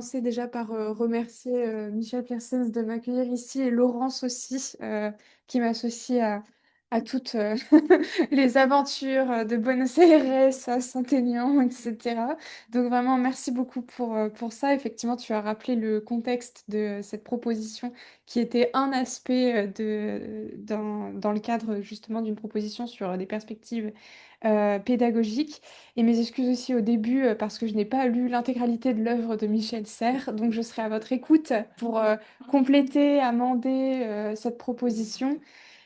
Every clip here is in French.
commencer déjà par remercier Michel Kersens de m'accueillir ici et Laurence aussi, qui m'associe à toutes les aventures de Buenos Aires, à Saint-Aignan, etc. Donc vraiment, merci beaucoup pour ça. Effectivement, tu as rappelé le contexte de cette proposition qui était un aspect dans le cadre justement d'une proposition sur des perspectives pédagogiques. Et mes excuses aussi au début parce que je n'ai pas lu l'intégralité de l'œuvre de Michel Serres, donc je serai à votre écoute pour compléter, amender cette proposition.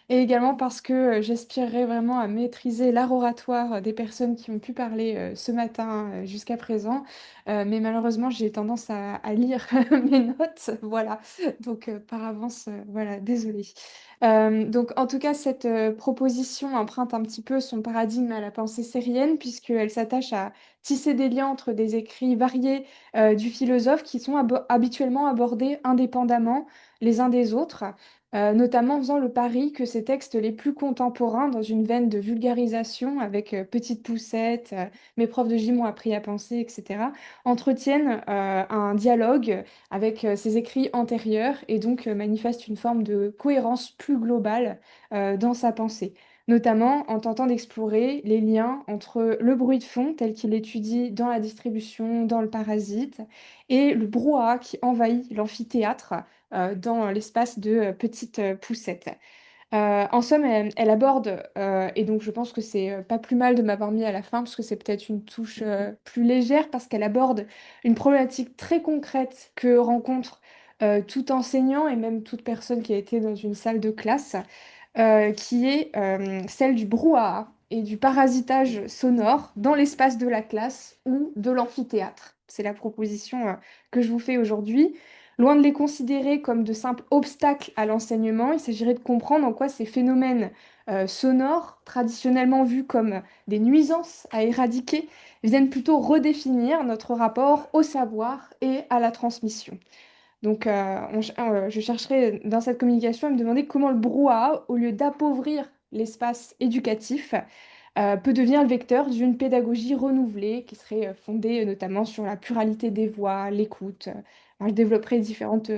Et également parce que j'aspirerais vraiment à maîtriser l'art oratoire des personnes qui ont pu parler ce matin jusqu'à présent. Mais malheureusement, j'ai tendance à lire mes notes. Voilà. Donc, par avance, voilà, désolée. Donc, en tout cas, cette proposition emprunte un petit peu son paradigme à la pensée sérienne, puisqu'elle s'attache à tisser des liens entre des écrits variés du philosophe qui sont habituellement abordés indépendamment les uns des autres notamment en faisant le pari que ces textes les plus contemporains, dans une veine de vulgarisation avec Petite Poussette, mes profs de gym m'ont appris à penser, etc., entretiennent un dialogue avec ces écrits antérieurs et donc manifestent une forme de cohérence plus globale dans sa pensée. Notamment en tentant d'explorer les liens entre le bruit de fond tel qu'il étudie dans la distribution, dans le parasite, et le brouhaha qui envahit l'amphithéâtre dans l'espace de Petite Poussette. En somme, elle aborde, et donc je pense que c'est pas plus mal de m'avoir mis à la fin, parce que c'est peut-être une touche plus légère, parce qu'elle aborde une problématique très concrète que rencontre tout enseignant et même toute personne qui a été dans une salle de classe, qui est celle du brouhaha et du parasitage sonore dans l'espace de la classe ou de l'amphithéâtre. C'est la proposition que je vous fais aujourd'hui. Loin de les considérer comme de simples obstacles à l'enseignement, il s'agirait de comprendre en quoi ces phénomènes sonores, traditionnellement vus comme des nuisances à éradiquer, viennent plutôt redéfinir notre rapport au savoir et à la transmission. Donc, je chercherai dans cette communication à me demander comment le brouhaha, au lieu d'appauvrir l'espace éducatif, peut devenir le vecteur d'une pédagogie renouvelée qui serait fondée notamment sur la pluralité des voix, l'écoute. Alors, je développerai différentes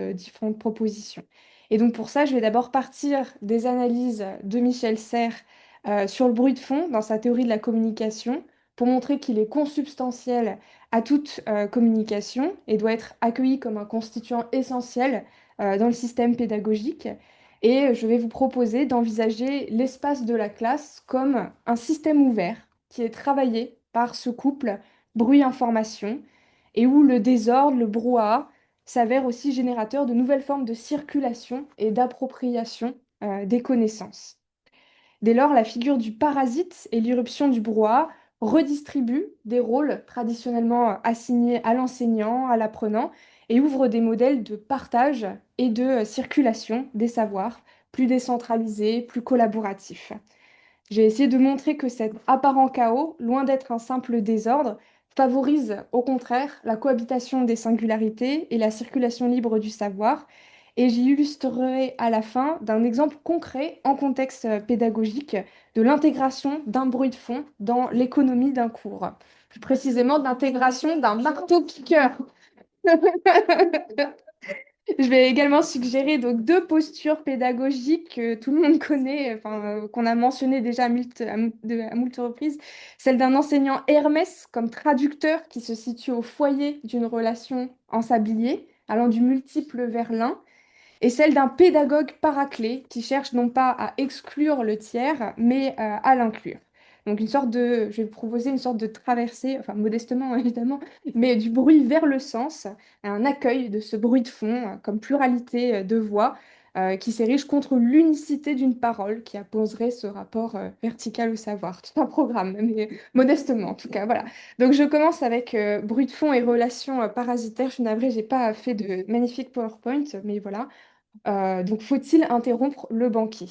propositions. Et donc pour ça, je vais d'abord partir des analyses de Michel Serres sur le bruit de fond dans sa théorie de la communication pour montrer qu'il est consubstantiel à toute communication et doit être accueilli comme un constituant essentiel dans le système pédagogique. Et je vais vous proposer d'envisager l'espace de la classe comme un système ouvert qui est travaillé par ce couple bruit-information et où le désordre, le brouhaha, s'avère aussi générateur de nouvelles formes de circulation et d'appropriation des connaissances. Dès lors, la figure du parasite et l'irruption du brouhaha redistribuent des rôles traditionnellement assignés à l'enseignant, à l'apprenant, et ouvrent des modèles de partage et de circulation des savoirs, plus décentralisés, plus collaboratifs. J'ai essayé de montrer que cet apparent chaos, loin d'être un simple désordre, favorise au contraire la cohabitation des singularités et la circulation libre du savoir. Et j'y illustrerai à la fin d'un exemple concret en contexte pédagogique de l'intégration d'un bruit de fond dans l'économie d'un cours. Plus précisément, de l'intégration d'un marteau-piqueur. Je vais également suggérer donc deux postures pédagogiques que tout le monde connaît, enfin, qu'on a mentionnées déjà à moult reprises. Celle d'un enseignant Hermès comme traducteur qui se situe au foyer d'une relation en sablier, allant du multiple vers l'un, et celle d'un pédagogue paraclet qui cherche non pas à exclure le tiers, mais à l'inclure. Donc je vais vous proposer une sorte de traversée, enfin modestement évidemment, mais du bruit vers le sens, un accueil de ce bruit de fond comme pluralité de voix qui s'érige contre l'unicité d'une parole qui apposerait ce rapport vertical au savoir. Tout un programme, mais modestement en tout cas, voilà. Donc je commence avec bruit de fond et relations parasitaires. Je suis navrée, j'ai pas fait de magnifique PowerPoint, mais voilà. Donc, faut-il interrompre le banquier?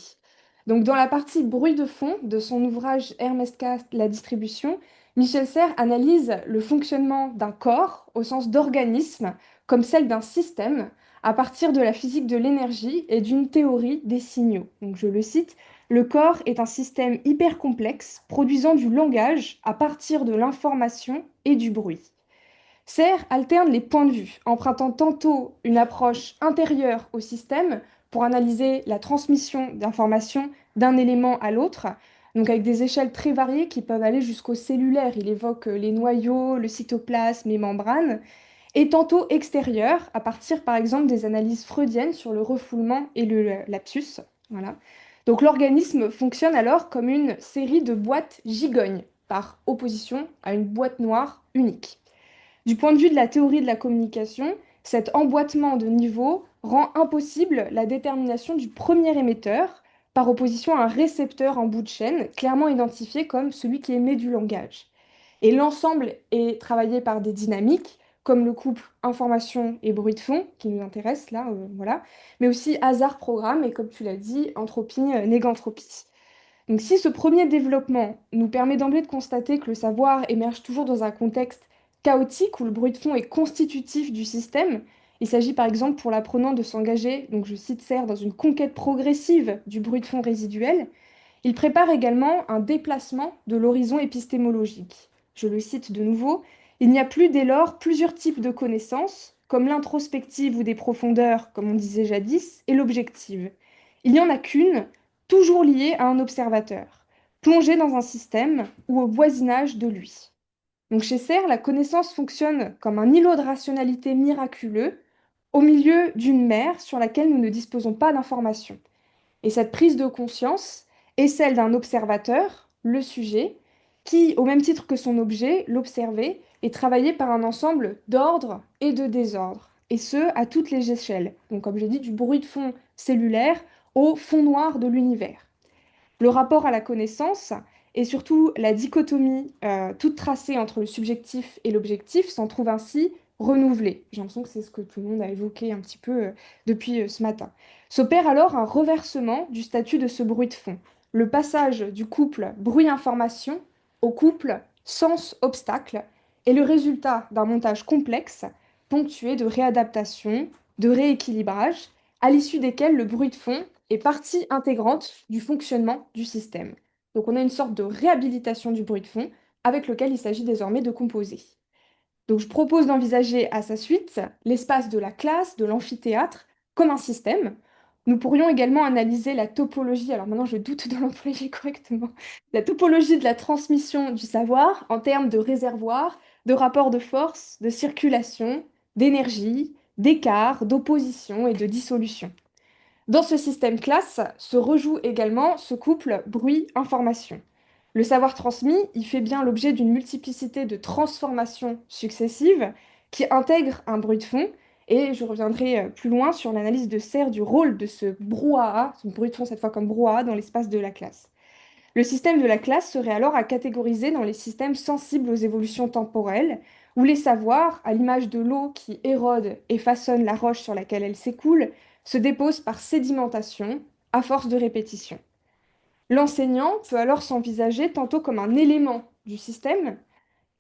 Donc, dans la partie bruit de fond de son ouvrage Ernest K. La distribution, Michel Serres analyse le fonctionnement d'un corps au sens d'organisme comme celle d'un système à partir de la physique de l'énergie et d'une théorie des signaux. Donc, je le cite, le corps est un système hyper complexe produisant du langage à partir de l'information et du bruit. Serre alterne les points de vue, empruntant tantôt une approche intérieure au système pour analyser la transmission d'informations d'un élément à l'autre, donc avec des échelles très variées qui peuvent aller jusqu'au cellulaire. Il évoque les noyaux, le cytoplasme, les membranes, et tantôt extérieure, à partir par exemple des analyses freudiennes sur le refoulement et le lapsus. Voilà. Donc l'organisme fonctionne alors comme une série de boîtes gigognes, par opposition à une boîte noire unique. Du point de vue de la théorie de la communication, cet emboîtement de niveaux rend impossible la détermination du premier émetteur par opposition à un récepteur en bout de chaîne, clairement identifié comme celui qui émet du langage. Et l'ensemble est travaillé par des dynamiques, comme le couple information et bruit de fond, qui nous intéresse là, voilà, mais aussi hasard-programme et comme tu l'as dit, entropie, négantropie. Donc si ce premier développement nous permet d'emblée de constater que le savoir émerge toujours dans un contexte chaotique où le bruit de fond est constitutif du système, il s'agit par exemple pour l'apprenant de s'engager, donc je cite Serre, dans une conquête progressive du bruit de fond résiduel, il prépare également un déplacement de l'horizon épistémologique. Je le cite de nouveau, il n'y a plus dès lors plusieurs types de connaissances, comme l'introspective ou des profondeurs, comme on disait jadis, et l'objective. Il n'y en a qu'une, toujours liée à un observateur, plongé dans un système ou au voisinage de lui. Donc chez Serre, la connaissance fonctionne comme un îlot de rationalité miraculeux au milieu d'une mer sur laquelle nous ne disposons pas d'informations. Et cette prise de conscience est celle d'un observateur, le sujet, qui, au même titre que son objet, l'observé, est travaillé par un ensemble d'ordre et de désordre, et ce, à toutes les échelles. Donc, comme j'ai dit, du bruit de fond cellulaire au fond noir de l'univers. Le rapport à la connaissance et surtout la dichotomie toute tracée entre le subjectif et l'objectif s'en trouve ainsi renouvelée. J'ai l'impression que c'est ce que tout le monde a évoqué un petit peu depuis ce matin. S'opère alors un reversement du statut de ce bruit de fond, le passage du couple bruit-information au couple sens-obstacle est le résultat d'un montage complexe ponctué de réadaptation, de rééquilibrage, à l'issue desquels le bruit de fond est partie intégrante du fonctionnement du système. Donc on a une sorte de réhabilitation du bruit de fond avec lequel il s'agit désormais de composer. Donc je propose d'envisager à sa suite l'espace de la classe, de l'amphithéâtre, comme un système. Nous pourrions également analyser la topologie, alors maintenant je doute de l'employer correctement, la topologie de la transmission du savoir en termes de réservoir, de rapport de force, de circulation, d'énergie, d'écart, d'opposition et de dissolution. Dans ce système classe se rejoue également ce couple bruit-information. Le savoir transmis, il fait bien l'objet d'une multiplicité de transformations successives qui intègrent un bruit de fond, et je reviendrai plus loin sur l'analyse de Serre du rôle de ce brouhaha, ce bruit de fond cette fois comme brouhaha, dans l'espace de la classe. Le système de la classe serait alors à catégoriser dans les systèmes sensibles aux évolutions temporelles, où les savoirs, à l'image de l'eau qui érode et façonne la roche sur laquelle elle s'écoule, se déposent par sédimentation, à force de répétition. L'enseignant peut alors s'envisager tantôt comme un élément du système,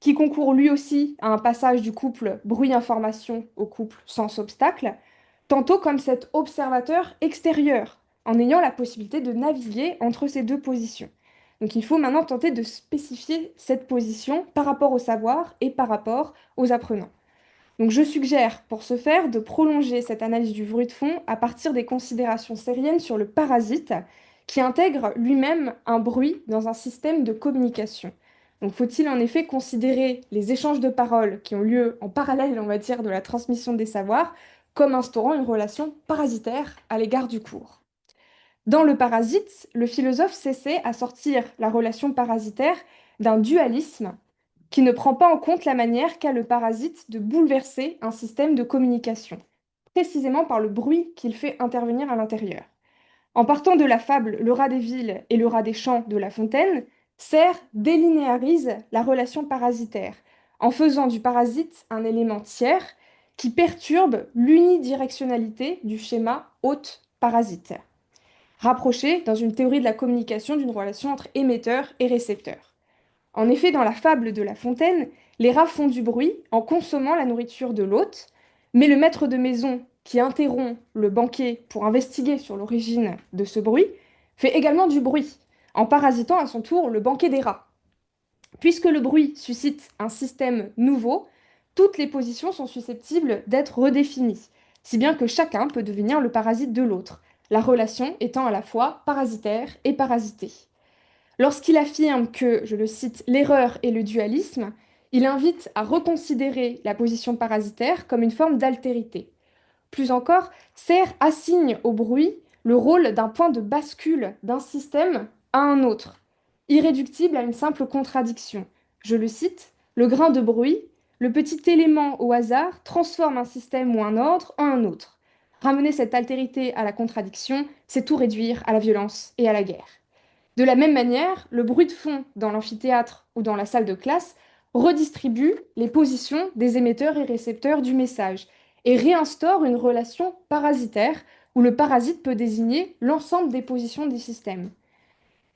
qui concourt lui aussi à un passage du couple bruit-information au couple sens-obstacle, tantôt comme cet observateur extérieur, en ayant la possibilité de naviguer entre ces deux positions. Donc il faut maintenant tenter de spécifier cette position par rapport au savoir et par rapport aux apprenants. Donc je suggère pour ce faire de prolonger cette analyse du bruit de fond à partir des considérations sériennes sur le parasite qui intègre lui-même un bruit dans un système de communication. Donc faut-il en effet considérer les échanges de paroles qui ont lieu en parallèle, on va dire, de la transmission des savoirs comme instaurant une relation parasitaire à l'égard du cours. Dans le parasite, le philosophe s'essaie à sortir la relation parasitaire d'un dualisme qui ne prend pas en compte la manière qu'a le parasite de bouleverser un système de communication, précisément par le bruit qu'il fait intervenir à l'intérieur. En partant de la fable Le rat des villes et le rat des champs de La Fontaine, Serre délinéarise la relation parasitaire, en faisant du parasite un élément tiers qui perturbe l'unidirectionnalité du schéma hôte-parasite, rapproché dans une théorie de la communication d'une relation entre émetteur et récepteur. En effet, dans la fable de La Fontaine, les rats font du bruit en consommant la nourriture de l'hôte, mais le maître de maison, qui interrompt le banquet pour investiguer sur l'origine de ce bruit, fait également du bruit, en parasitant à son tour le banquet des rats. Puisque le bruit suscite un système nouveau, toutes les positions sont susceptibles d'être redéfinies, si bien que chacun peut devenir le parasite de l'autre, la relation étant à la fois parasitaire et parasitée. Lorsqu'il affirme que, je le cite, l'erreur est le dualisme, il invite à reconsidérer la position parasitaire comme une forme d'altérité. Plus encore, Serre assigne au bruit le rôle d'un point de bascule d'un système à un autre, irréductible à une simple contradiction. Je le cite, le grain de bruit, le petit élément au hasard, transforme un système ou un ordre en un autre. Ramener cette altérité à la contradiction, c'est tout réduire à la violence et à la guerre. De la même manière, le bruit de fond dans l'amphithéâtre ou dans la salle de classe redistribue les positions des émetteurs et récepteurs du message et réinstaure une relation parasitaire où le parasite peut désigner l'ensemble des positions du système.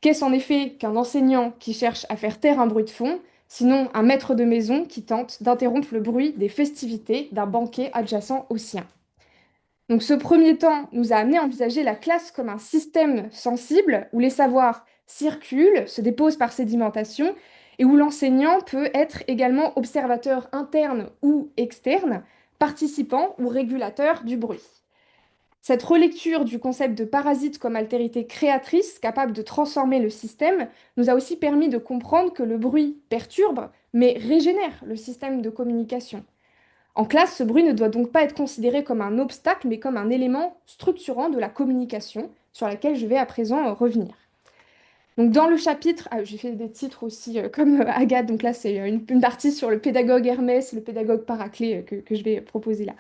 Qu'est-ce en effet qu'un enseignant qui cherche à faire taire un bruit de fond, sinon un maître de maison qui tente d'interrompre le bruit des festivités d'un banquet adjacent au sien? Donc ce premier temps nous a amené à envisager la classe comme un système sensible où les savoirs circulent, se déposent par sédimentation et où l'enseignant peut être également observateur interne ou externe, participant ou régulateur du bruit. Cette relecture du concept de parasite comme altérité créatrice capable de transformer le système nous a aussi permis de comprendre que le bruit perturbe mais régénère le système de communication. En classe, ce bruit ne doit donc pas être considéré comme un obstacle, mais comme un élément structurant de la communication, sur laquelle je vais à présent revenir. Donc dans le chapitre, j'ai fait des titres aussi comme Agathe, donc là c'est une partie sur le pédagogue Hermès, le pédagogue Paraclet que je vais proposer là.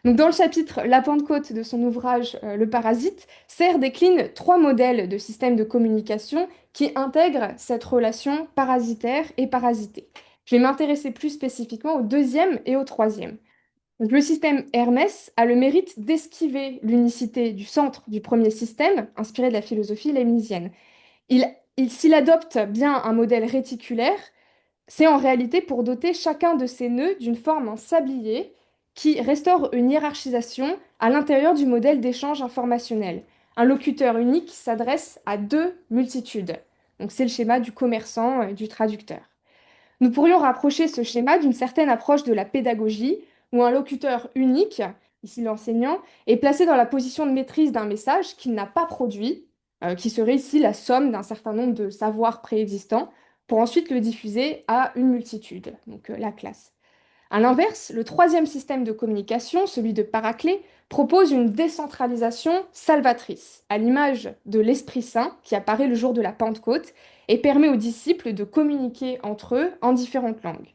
Donc dans le chapitre La Pentecôte de son ouvrage Le Parasite, Serre décline 3 modèles de systèmes de communication qui intègrent cette relation parasitaire et parasitée. Je vais m'intéresser plus spécifiquement au deuxième et au troisième. Donc, le système Hermès a le mérite d'esquiver l'unicité du centre du premier système, inspiré de la philosophie lémisienne. S'il adopte bien un modèle réticulaire, c'est en réalité pour doter chacun de ces nœuds d'une forme en sablier qui restaure une hiérarchisation à l'intérieur du modèle d'échange informationnel. Un locuteur unique s'adresse à deux multitudes. Donc c'est le schéma du commerçant et du traducteur. Nous pourrions rapprocher ce schéma d'une certaine approche de la pédagogie, où un locuteur unique, ici l'enseignant, est placé dans la position de maîtrise d'un message qu'il n'a pas produit, qui serait ici la somme d'un certain nombre de savoirs préexistants, pour ensuite le diffuser à une multitude, donc la classe. À l'inverse, le troisième système de communication, celui de Paraclet, propose une décentralisation salvatrice, à l'image de l'Esprit Saint qui apparaît le jour de la Pentecôte et permet aux disciples de communiquer entre eux en différentes langues.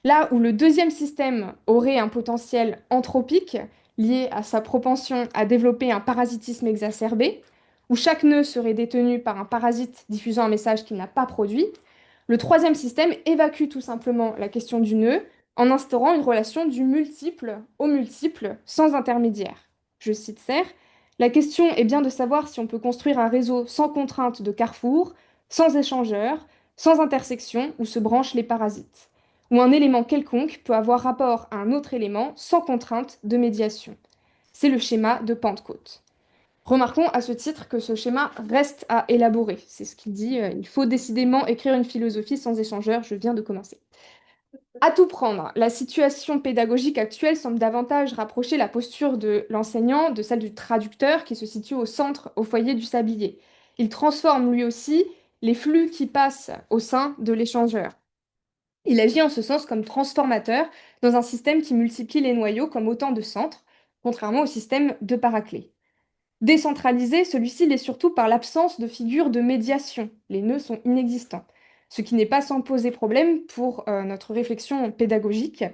Là où le deuxième système aurait un potentiel anthropique lié à sa propension à développer un parasitisme exacerbé, où chaque nœud serait détenu par un parasite diffusant un message qu'il n'a pas produit, le troisième système évacue tout simplement la question du nœud en instaurant une relation du multiple au multiple sans intermédiaire. Je cite Serre, la question est bien de savoir si on peut construire un réseau sans contrainte de carrefour, sans échangeur, sans intersection où se branchent les parasites, où un élément quelconque peut avoir rapport à un autre élément sans contrainte de médiation. C'est le schéma de Pentecôte. Remarquons à ce titre que ce schéma reste à élaborer. C'est ce qu'il dit, il faut décidément écrire une philosophie sans échangeur, je viens de commencer. À tout prendre, la situation pédagogique actuelle semble davantage rapprocher la posture de l'enseignant de celle du traducteur qui se situe au centre, au foyer du sablier. Il transforme lui aussi les flux qui passent au sein de l'échangeur. Il agit en ce sens comme transformateur dans un système qui multiplie les noyaux comme autant de centres, contrairement au système de Paraclet. Décentralisé, celui-ci l'est surtout par l'absence de figure de médiation. Les nœuds sont inexistants. Ce qui n'est pas sans poser problème pour notre réflexion pédagogique.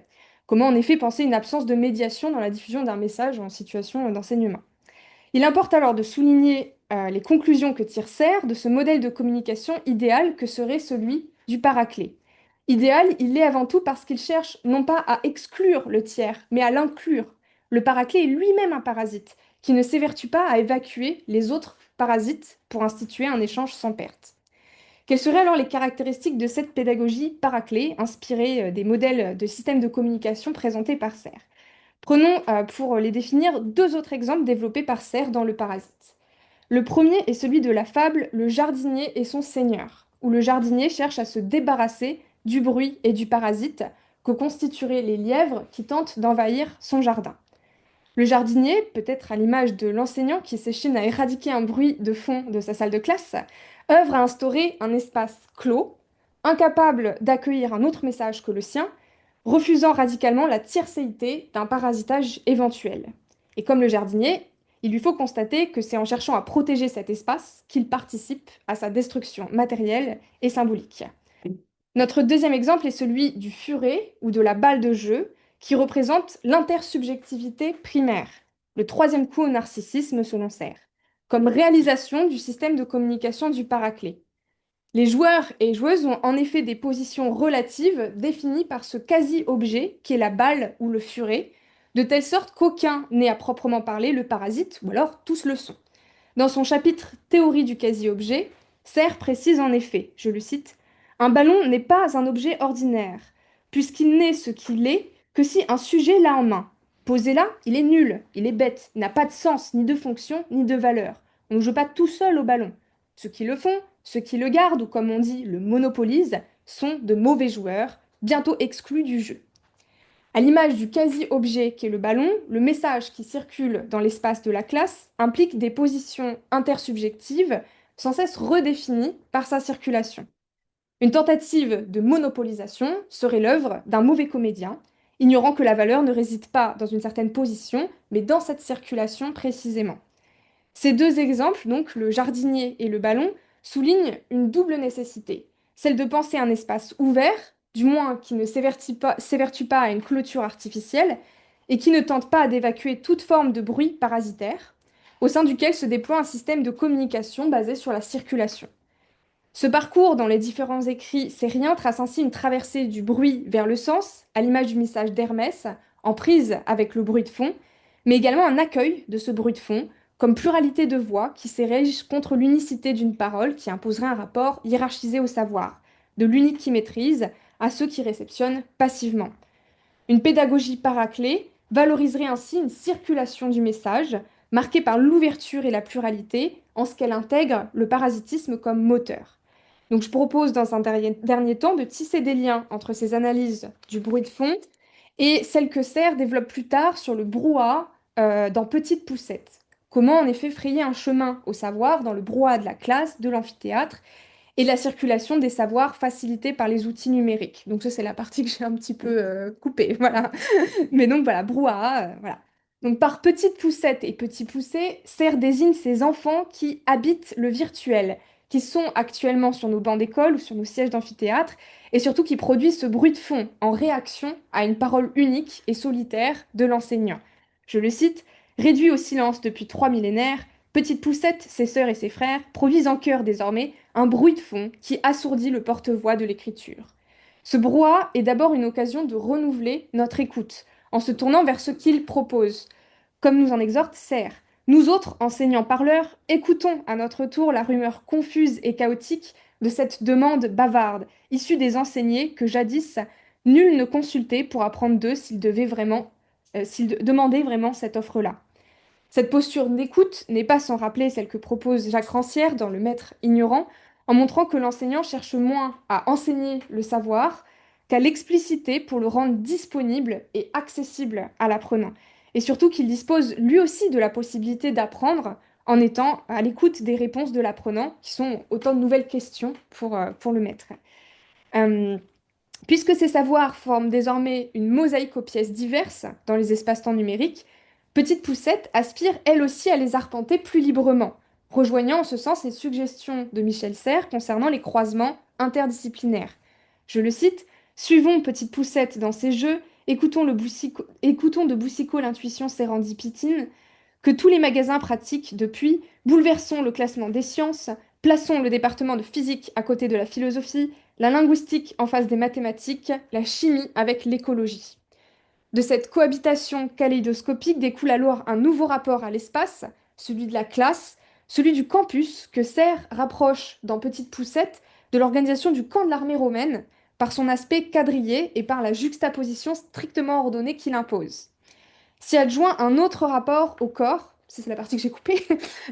Comment en effet penser une absence de médiation dans la diffusion d'un message en situation d'enseignement? Il importe alors de souligner les conclusions que tire Serre de ce modèle de communication idéal que serait celui du Paraclet. Idéal, il l'est avant tout parce qu'il cherche non pas à exclure le tiers, mais à l'inclure. Le Paraclet est lui-même un parasite qui ne s'évertue pas à évacuer les autres parasites pour instituer un échange sans perte. Quelles seraient alors les caractéristiques de cette pédagogie Paraclet, inspirée des modèles de systèmes de communication présentés par Serre? Prenons pour les définir 2 autres exemples développés par Serre dans Le Parasite. Le premier est celui de la fable Le jardinier et son seigneur, où le jardinier cherche à se débarrasser du bruit et du parasite que constitueraient les lièvres qui tentent d'envahir son jardin. Le jardinier, peut-être à l'image de l'enseignant qui s'échine à éradiquer un bruit de fond de sa salle de classe, œuvre à instaurer un espace clos, incapable d'accueillir un autre message que le sien, refusant radicalement la tiercéité d'un parasitage éventuel. Et comme le jardinier, il lui faut constater que c'est en cherchant à protéger cet espace qu'il participe à sa destruction matérielle et symbolique. Notre deuxième exemple est celui du furet ou de la balle de jeu, qui représente l'intersubjectivité primaire, le troisième coup au narcissisme selon Serre, comme réalisation du système de communication du paraclet. Les joueurs et joueuses ont en effet des positions relatives définies par ce quasi-objet qui est la balle ou le furet, de telle sorte qu'aucun n'est à proprement parler le parasite, ou alors tous le sont. Dans son chapitre Théorie du quasi-objet, Serre précise en effet, je le cite, un ballon n'est pas un objet ordinaire, puisqu'il n'est ce qu'il est que si un sujet l'a en main. Posé là, il est nul, il est bête, il n'a pas de sens, ni de fonction, ni de valeur. On ne joue pas tout seul au ballon. Ceux qui le font, ceux qui le gardent, ou comme on dit, le monopolisent, sont de mauvais joueurs, bientôt exclus du jeu. À l'image du quasi-objet qu'est le ballon, le message qui circule dans l'espace de la classe implique des positions intersubjectives sans cesse redéfinies par sa circulation. Une tentative de monopolisation serait l'œuvre d'un mauvais comédien, ignorant que la valeur ne réside pas dans une certaine position, mais dans cette circulation précisément. Ces deux exemples, donc le jardinier et le ballon, soulignent une double nécessité, celle de penser un espace ouvert, du moins qui ne s'évertue pas à une clôture artificielle, et qui ne tente pas d'évacuer toute forme de bruit parasitaire, au sein duquel se déploie un système de communication basé sur la circulation. Ce parcours dans les différents écrits sériens trace ainsi une traversée du bruit vers le sens, à l'image du message d'Hermès, en prise avec le bruit de fond, mais également un accueil de ce bruit de fond, comme pluralité de voix qui s'érige contre l'unicité d'une parole qui imposerait un rapport hiérarchisé au savoir, de l'unique qui maîtrise à ceux qui réceptionnent passivement. Une pédagogie paraclée valoriserait ainsi une circulation du message, marquée par l'ouverture et la pluralité, en ce qu'elle intègre le parasitisme comme moteur. Donc je propose dans un dernier temps de tisser des liens entre ces analyses du bruit de fond et celles que Serre développe plus tard sur le brouhaha dans Petite Poussette. Comment en effet frayer un chemin au savoir dans le brouhaha de la classe, de l'amphithéâtre, et la circulation des savoirs facilitée par les outils numériques. Donc ça, c'est la partie que j'ai un petit peu coupée, voilà. Mais donc voilà, brouhaha, voilà. Donc par petite poussette et petit poussé, Serre désigne ces enfants qui habitent le virtuel, qui sont actuellement sur nos bancs d'école ou sur nos sièges d'amphithéâtre, et surtout qui produisent ce bruit de fond en réaction à une parole unique et solitaire de l'enseignant. Je le cite, réduit au silence depuis 3 millénaires, Petite Poussette, ses sœurs et ses frères produisent en chœur désormais un bruit de fond qui assourdit le porte-voix de l'écriture. Ce brouhaha est d'abord une occasion de renouveler notre écoute, en se tournant vers ce qu'il propose, comme nous en exhorte Serre. Nous autres, enseignants parleurs, écoutons à notre tour la rumeur confuse et chaotique de cette demande bavarde, issue des enseignés que jadis nul ne consultait pour apprendre d'eux s'ils demandaient vraiment cette offre-là. Cette posture d'écoute n'est pas sans rappeler celle que propose Jacques Rancière dans Le Maître ignorant, en montrant que l'enseignant cherche moins à enseigner le savoir qu'à l'expliciter pour le rendre disponible et accessible à l'apprenant. Et surtout qu'il dispose lui aussi de la possibilité d'apprendre en étant à l'écoute des réponses de l'apprenant, qui sont autant de nouvelles questions pour le maître. Euh, Puisque ces savoirs forment désormais une mosaïque aux pièces diverses dans les espaces-temps numériques, Petite Poussette aspire elle aussi à les arpenter plus librement, rejoignant en ce sens les suggestions de Michel Serres concernant les croisements interdisciplinaires. Je le cite, suivons Petite Poussette dans ses jeux, écoutons de Boucicault l'intuition sérendipitine, que tous les magasins pratiquent depuis, bouleversons le classement des sciences, plaçons le département de physique à côté de la philosophie, la linguistique en face des mathématiques, la chimie avec l'écologie. De cette cohabitation kaléidoscopique découle alors un nouveau rapport à l'espace, celui de la classe, celui du campus, que Serre rapproche dans Petite Poussette de l'organisation du camp de l'armée romaine, par son aspect quadrillé et par la juxtaposition strictement ordonnée qu'il impose. S'y adjoint un autre rapport au corps, ça, c'est la partie que j'ai coupée,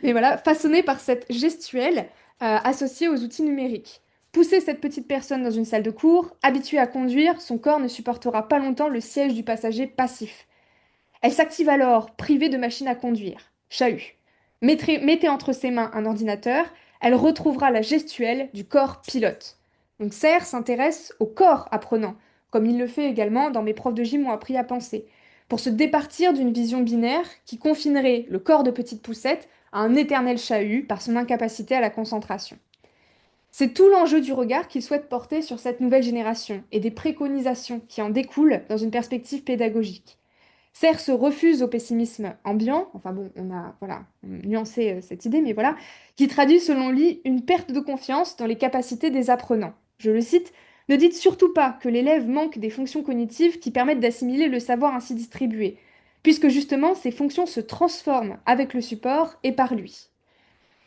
mais voilà, façonné par cette gestuelle associée aux outils numériques. Poussez cette petite personne dans une salle de cours, habituée à conduire, son corps ne supportera pas longtemps le siège du passager passif. Elle s'active alors, privée de machine à conduire. Chahut. Mettez entre ses mains un ordinateur, elle retrouvera la gestuelle du corps pilote. Donc Serre s'intéresse au corps apprenant, comme il le fait également dans Mes profs de gym m'ont appris à penser, pour se départir d'une vision binaire qui confinerait le corps de petite poussette à un éternel chahut par son incapacité à la concentration. C'est tout l'enjeu du regard qu'il souhaite porter sur cette nouvelle génération et des préconisations qui en découlent dans une perspective pédagogique. Serre se refuse au pessimisme ambiant, enfin bon, on a voilà, nuancé cette idée, mais voilà, qui traduit selon lui une perte de confiance dans les capacités des apprenants. Je le cite, ne dites surtout pas que l'élève manque des fonctions cognitives qui permettent d'assimiler le savoir ainsi distribué, puisque justement ces fonctions se transforment avec le support et par lui.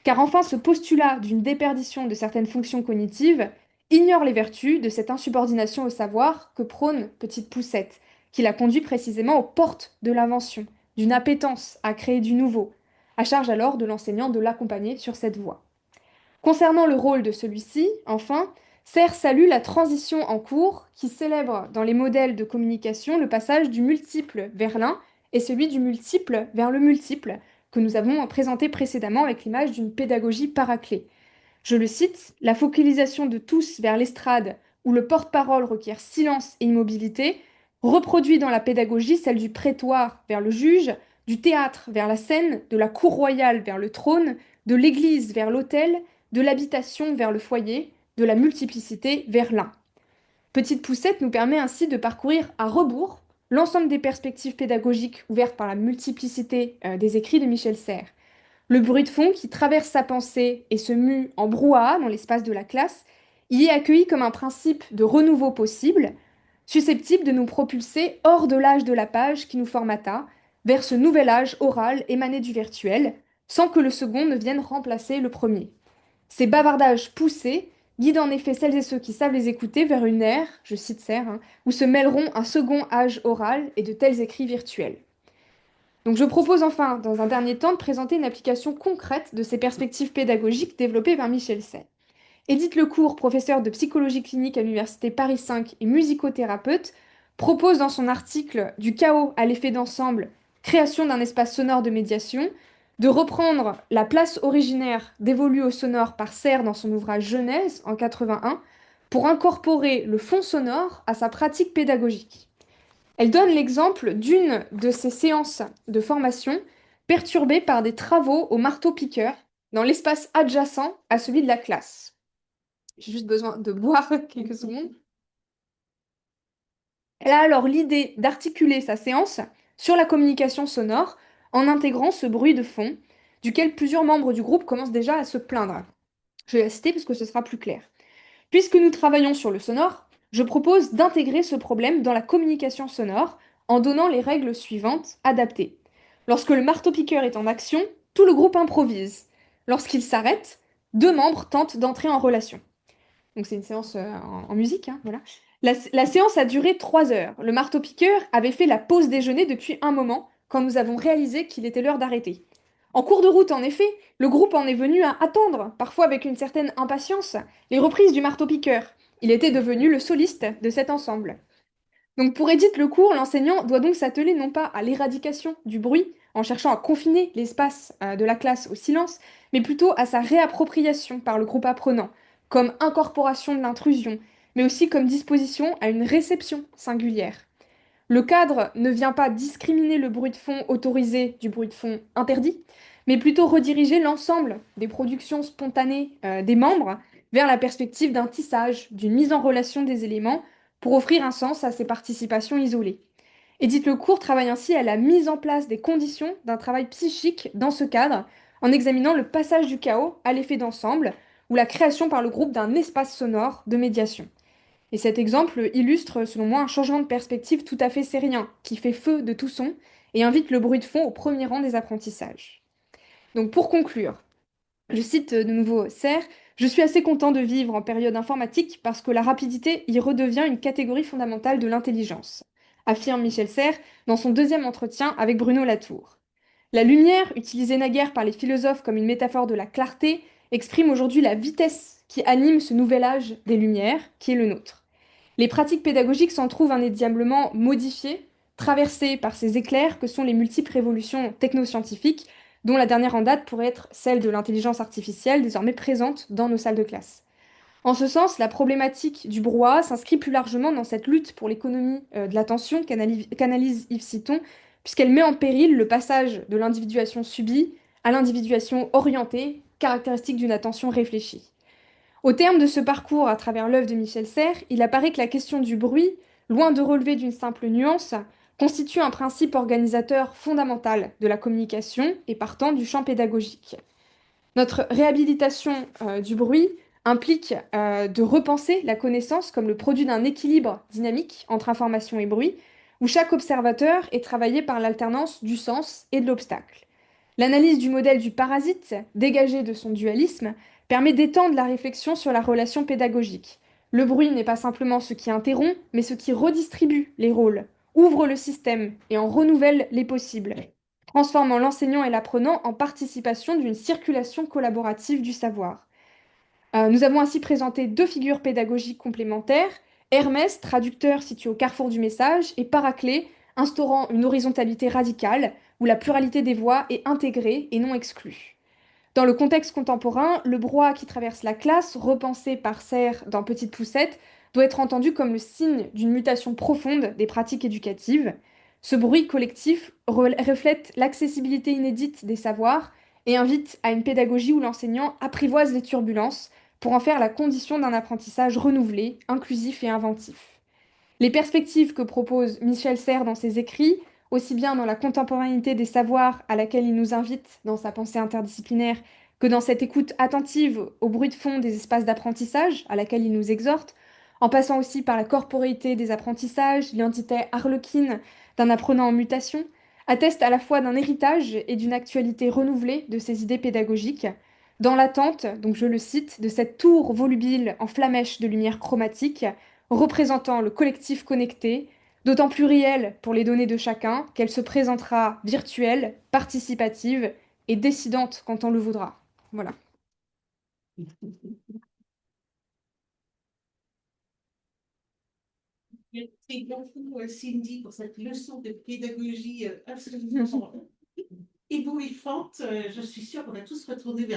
Car enfin, ce postulat d'une déperdition de certaines fonctions cognitives ignore les vertus de cette insubordination au savoir que prône Petite Poussette, qui la conduit précisément aux portes de l'invention, d'une appétence à créer du nouveau. À charge alors de l'enseignant de l'accompagner sur cette voie. Concernant le rôle de celui-ci, enfin, Serre salue la transition en cours qui célèbre dans les modèles de communication le passage du multiple vers l'un et celui du multiple vers le multiple, que nous avons présenté précédemment avec l'image d'une pédagogie paraclée. Je le cite, la focalisation de tous vers l'estrade, où le porte-parole requiert silence et immobilité, reproduit dans la pédagogie celle du prétoire vers le juge, du théâtre vers la scène, de la cour royale vers le trône, de l'église vers l'autel, de l'habitation vers le foyer, de la multiplicité vers l'un. Petite Poussette nous permet ainsi de parcourir à rebours l'ensemble des perspectives pédagogiques ouvertes par la multiplicité des écrits de Michel Serres. Le bruit de fond qui traverse sa pensée et se mue en brouhaha dans l'espace de la classe y est accueilli comme un principe de renouveau possible, susceptible de nous propulser hors de l'âge de la page qui nous formata, vers ce nouvel âge oral émané du virtuel, sans que le second ne vienne remplacer le premier. Ces bavardages poussés guident en effet celles et ceux qui savent les écouter vers une ère, je cite Serre, où se mêleront un second âge oral et de tels écrits virtuels. Donc je propose enfin, dans un dernier temps, de présenter une application concrète de ces perspectives pédagogiques développées par Michel Serres. Édith Lecourt, professeure de psychologie clinique à l'Université Paris 5 et musicothérapeute, propose dans son article Du chaos à l'effet d'ensemble, création d'un espace sonore de médiation, de reprendre la place originaire dévolue au sonore par Serres dans son ouvrage Genèse en 81 pour incorporer le fond sonore à sa pratique pédagogique. Elle donne l'exemple d'une de ces séances de formation perturbées par des travaux au marteau-piqueur dans l'espace adjacent à celui de la classe. J'ai juste besoin de boire quelques secondes. Elle a alors l'idée d'articuler sa séance sur la communication sonore en intégrant ce bruit de fond, duquel plusieurs membres du groupe commencent déjà à se plaindre. Je vais la citer parce que ce sera plus clair. Puisque nous travaillons sur le sonore, je propose d'intégrer ce problème dans la communication sonore en donnant les règles suivantes adaptées. Lorsque le marteau-piqueur est en action, tout le groupe improvise. Lorsqu'il s'arrête, deux membres tentent d'entrer en relation. Donc c'est une séance en musique, hein, voilà. La séance a duré 3 heures. Le marteau-piqueur avait fait la pause déjeuner depuis un moment, quand nous avons réalisé qu'il était l'heure d'arrêter. En cours de route, en effet, le groupe en est venu à attendre, parfois avec une certaine impatience, les reprises du marteau-piqueur. Il était devenu le soliste de cet ensemble. Donc pour Édith Lecourt, l'enseignant doit donc s'atteler non pas à l'éradication du bruit, en cherchant à confiner l'espace de la classe au silence, mais plutôt à sa réappropriation par le groupe apprenant, comme incorporation de l'intrusion, mais aussi comme disposition à une réception singulière. Le cadre ne vient pas discriminer le bruit de fond autorisé du bruit de fond interdit, mais plutôt rediriger l'ensemble des productions spontanées des membres vers la perspective d'un tissage, d'une mise en relation des éléments pour offrir un sens à ces participations isolées. Édith Lecourt travaille ainsi à la mise en place des conditions d'un travail psychique dans ce cadre, en examinant le passage du chaos à l'effet d'ensemble, ou la création par le groupe d'un espace sonore de médiation. Et cet exemple illustre, selon moi, un changement de perspective tout à fait sérien, qui fait feu de tout son et invite le bruit de fond au premier rang des apprentissages. Donc pour conclure, je cite de nouveau Serre, je suis assez content de vivre en période informatique parce que la rapidité y redevient une catégorie fondamentale de l'intelligence, affirme Michel Serre dans son deuxième entretien avec Bruno Latour. La lumière, utilisée naguère par les philosophes comme une métaphore de la clarté, exprime aujourd'hui la vitesse qui anime ce nouvel âge des Lumières qui est le nôtre. Les pratiques pédagogiques s'en trouvent indéniablement modifiées, traversées par ces éclairs que sont les multiples révolutions technoscientifiques, dont la dernière en date pourrait être celle de l'intelligence artificielle désormais présente dans nos salles de classe. En ce sens, la problématique du brouhaha s'inscrit plus largement dans cette lutte pour l'économie de l'attention qu'analyse Yves Citon, puisqu'elle met en péril le passage de l'individuation subie à l'individuation orientée, caractéristique d'une attention réfléchie. Au terme de ce parcours à travers l'œuvre de Michel Serres, il apparaît que la question du bruit, loin de relever d'une simple nuance, constitue un principe organisateur fondamental de la communication et partant du champ pédagogique. Notre réhabilitation du bruit implique de repenser la connaissance comme le produit d'un équilibre dynamique entre information et bruit, où chaque observateur est travaillé par l'alternance du sens et de l'obstacle. L'analyse du modèle du parasite, dégagé de son dualisme, permet d'étendre la réflexion sur la relation pédagogique. Le bruit n'est pas simplement ce qui interrompt, mais ce qui redistribue les rôles, ouvre le système et en renouvelle les possibles, transformant l'enseignant et l'apprenant en participation d'une circulation collaborative du savoir. Nous avons ainsi présenté deux figures pédagogiques complémentaires, Hermès, traducteur situé au carrefour du message, et Paraclet, instaurant une horizontalité radicale où la pluralité des voix est intégrée et non exclue. Dans le contexte contemporain, le brouhaha qui traverse la classe, repensé par Serres dans Petite Poussette, doit être entendu comme le signe d'une mutation profonde des pratiques éducatives. Ce bruit collectif reflète l'accessibilité inédite des savoirs et invite à une pédagogie où l'enseignant apprivoise les turbulences pour en faire la condition d'un apprentissage renouvelé, inclusif et inventif. Les perspectives que propose Michel Serres dans ses écrits, aussi bien dans la contemporanéité des savoirs à laquelle il nous invite dans sa pensée interdisciplinaire, que dans cette écoute attentive au bruit de fond des espaces d'apprentissage à laquelle il nous exhorte, en passant aussi par la corporéité des apprentissages, l'identité harlequine d'un apprenant en mutation, attestent à la fois d'un héritage et d'une actualité renouvelée de ces idées pédagogiques, dans l'attente, donc je le cite, de cette tour volubile en flamèche de lumière chromatique représentant le collectif connecté, d'autant plus réelle pour les données de chacun qu'elle se présentera virtuelle, participative et décidante quand on le voudra. Voilà. Merci beaucoup, Cindy, pour cette leçon de pédagogie absolument éblouissante. Je suis sûre qu'on va tous retourner vers